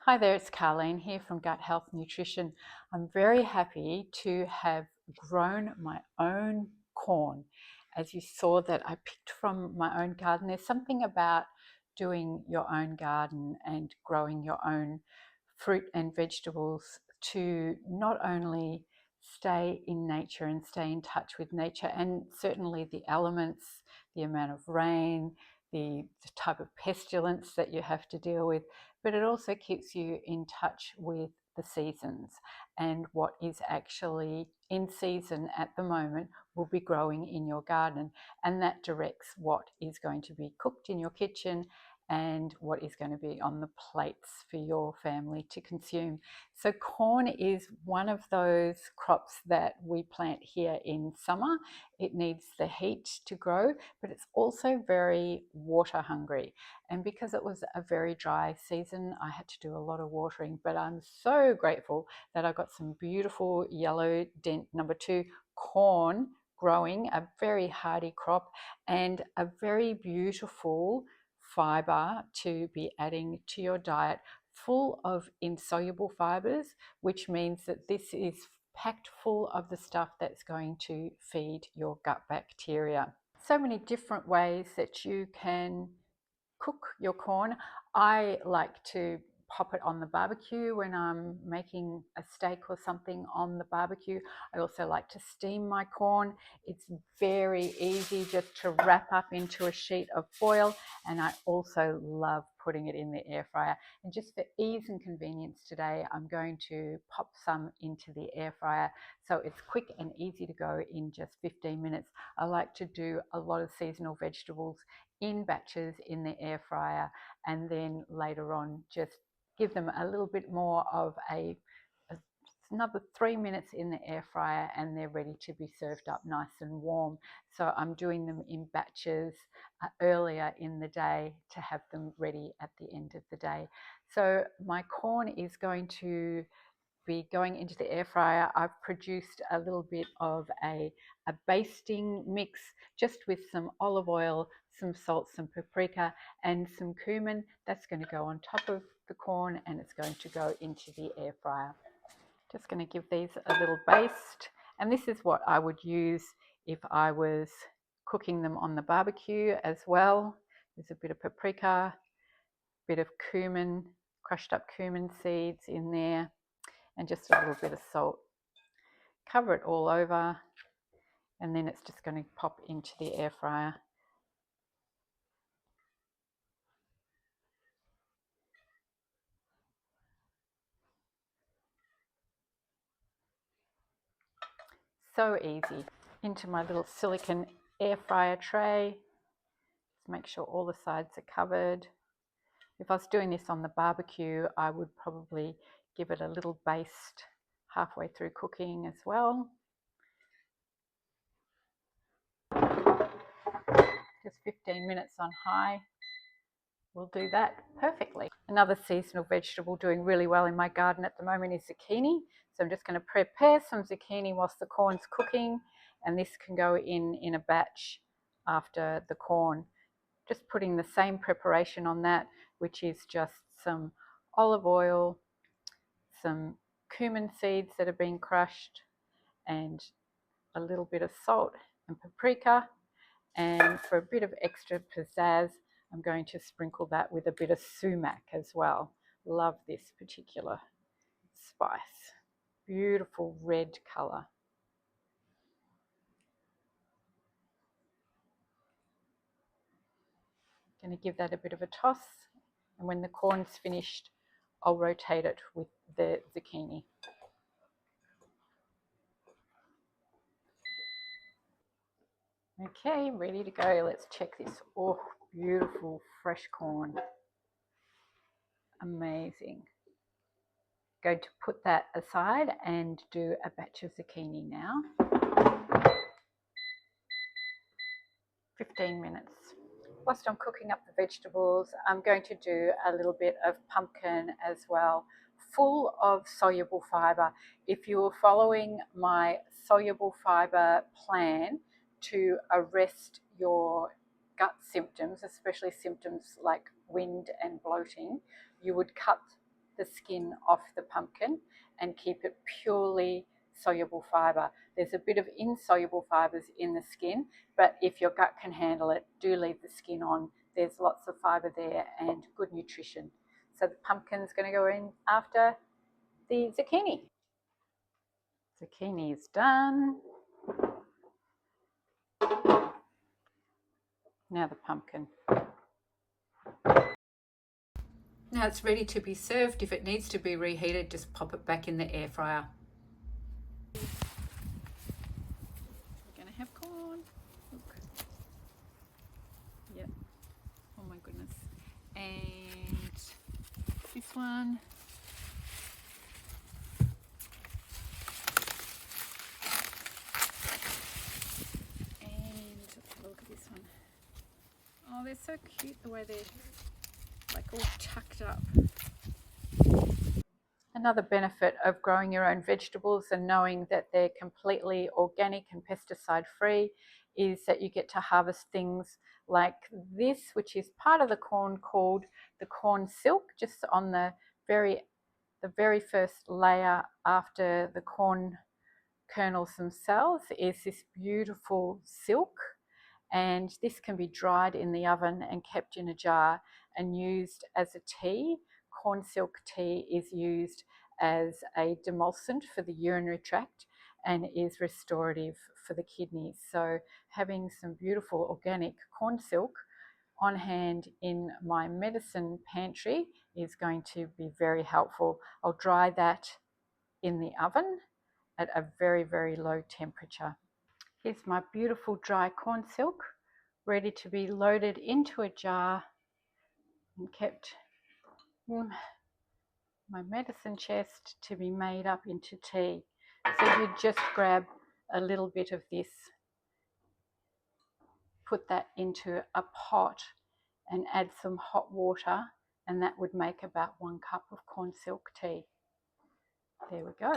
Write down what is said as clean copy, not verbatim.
Hi there, it's Carleen here from Gut Health Nutrition. I'm very happy to have grown my own corn. As you saw that I picked from my own garden, there's something about doing your own garden and growing your own fruit and vegetables to not only stay in nature and stay in touch with nature and certainly the elements, the amount of rain, the type of pestilence that you have to deal with, but it also keeps you in touch with the seasons and what is actually in season at the moment will be growing in your garden, and that directs what is going to be cooked in your kitchen and what is going to be on the plates for your family to consume. So corn is one of those crops that we plant here in summer. It needs the heat to grow, but it's also very water hungry. And because it was a very dry season, I had to do a lot of watering, but I'm so grateful that I got some beautiful yellow dent number 2 corn growing, a very hardy crop and a very beautiful fiber to be adding to your diet, full of insoluble fibers, which means that this is packed full of the stuff that's going to feed your gut bacteria. So many different ways that you can cook your corn. I like to pop it on the barbecue when I'm making a steak or something on the barbecue. I also like to steam my corn. It's very easy just to wrap up into a sheet of foil, and I also love putting it in the air fryer. And just for ease and convenience today, I'm going to pop some into the air fryer so it's quick and easy to go in just 15 minutes. I like to do a lot of seasonal vegetables in batches in the air fryer, and then later on just give them a little bit more of another 3 minutes in the air fryer and they're ready to be served up nice and warm. So I'm doing them in batches earlier in the day to have them ready at the end of the day. So my corn is going to be going into the air fryer. I've produced a little bit of a basting mix just with some olive oil, some salt, some paprika and some cumin. That's going to go on top of the corn and it's going to go into the air fryer. Just going to give these a little baste, and this is what I would use if I was cooking them on the barbecue as well. There's a bit of paprika, a bit of cumin, crushed up cumin seeds in there, and just a little bit of salt. Cover it all over, and then it's just going to pop into the air fryer. So easy. Into my little silicone air fryer tray. Just make sure all the sides are covered. If I was doing this on the barbecue, I would probably give it a little baste halfway through cooking as well. Just 15 minutes on high will do that perfectly. Another seasonal vegetable doing really well in my garden at the moment is zucchini. So I'm just going to prepare some zucchini whilst the corn's cooking, and this can go in a batch after the corn. Just putting the same preparation on that, which is just some olive oil, some cumin seeds that have been crushed, and a little bit of salt and paprika. And for a bit of extra pizzazz, I'm going to sprinkle that with a bit of sumac as well. Love this particular spice. Beautiful red colour. Going to give that a bit of a toss, and when the corn's finished, I'll rotate it with the zucchini. Okay, ready to go. Let's check this. Oh, beautiful fresh corn. Amazing. Going to put that aside and do a batch of zucchini now. 15 minutes. Whilst I'm cooking up the vegetables, I'm going to do a little bit of pumpkin as well, full of soluble fibre. If you're following my soluble fibre plan to arrest your gut symptoms, especially symptoms like wind and bloating, you would cut the skin off the pumpkin and keep it purely soluble fibre. There's a bit of insoluble fibres in the skin, but if your gut can handle it, do leave the skin on. There's lots of fibre there and good nutrition. So the pumpkin's going to go in after the zucchini. Zucchini is done. Now the pumpkin. Now it's ready to be served. If it needs to be reheated, just pop it back in the air fryer. We're going to have corn. Look. Yep. Oh my goodness. And this one. And look at this one. Oh, they're so cute the way they're like all tucked up. Another benefit of growing your own vegetables and knowing that they're completely organic and pesticide free is that you get to harvest things like this, which is part of the corn called the corn silk. Just on the very first layer after the corn kernels themselves is this beautiful silk, and this can be dried in the oven and kept in a jar and used as a tea. Corn silk tea is used as a demulcent for the urinary tract and is restorative for the kidneys. So having some beautiful organic corn silk on hand in my medicine pantry is going to be very helpful. I'll dry that in the oven at a very, very low temperature. Here's my beautiful dry corn silk, ready to be loaded into a jar and kept in my medicine chest to be made up into tea. So you just grab a little bit of this, put that into a pot and add some hot water, and that would make about 1 cup of corn silk tea. There we go.